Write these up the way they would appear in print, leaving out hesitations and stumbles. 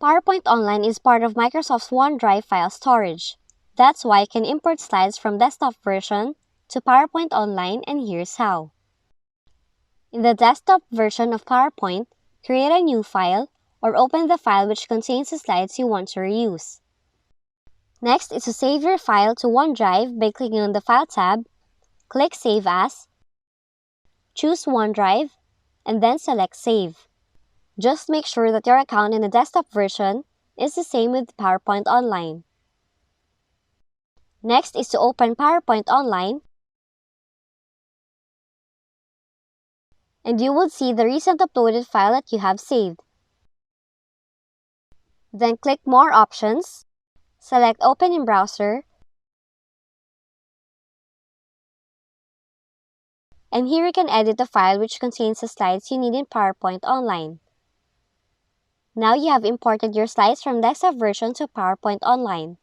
PowerPoint Online is part of Microsoft's OneDrive file storage. That's why you can import slides from desktop version to PowerPoint Online, and here's how. In the desktop version of PowerPoint, create a new file or open the file which contains the slides you want to reuse. Next is to save your file to OneDrive by clicking on the File tab, click Save As, choose OneDrive, and then select Save. Just make sure that your account in the desktop version is the same with PowerPoint Online. Next is to open PowerPoint Online, and you will see the recent uploaded file that you have saved. Then click More Options, select Open in Browser, and here you can edit the file which contains the slides you need in PowerPoint Online. Now you have imported your slides from desktop version to PowerPoint Online.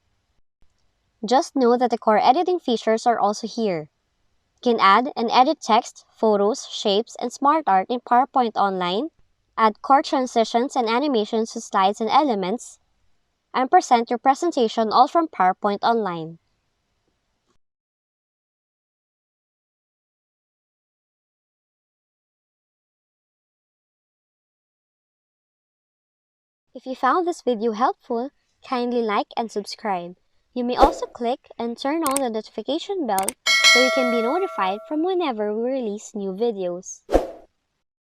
Just know that the core editing features are also here. You can add and edit text, photos, shapes, and smart art in PowerPoint Online, add core transitions and animations to slides and elements, and present your presentation all from PowerPoint Online. If you found this video helpful, kindly like and subscribe. You may also click and turn on the notification bell so you can be notified from whenever we release new videos.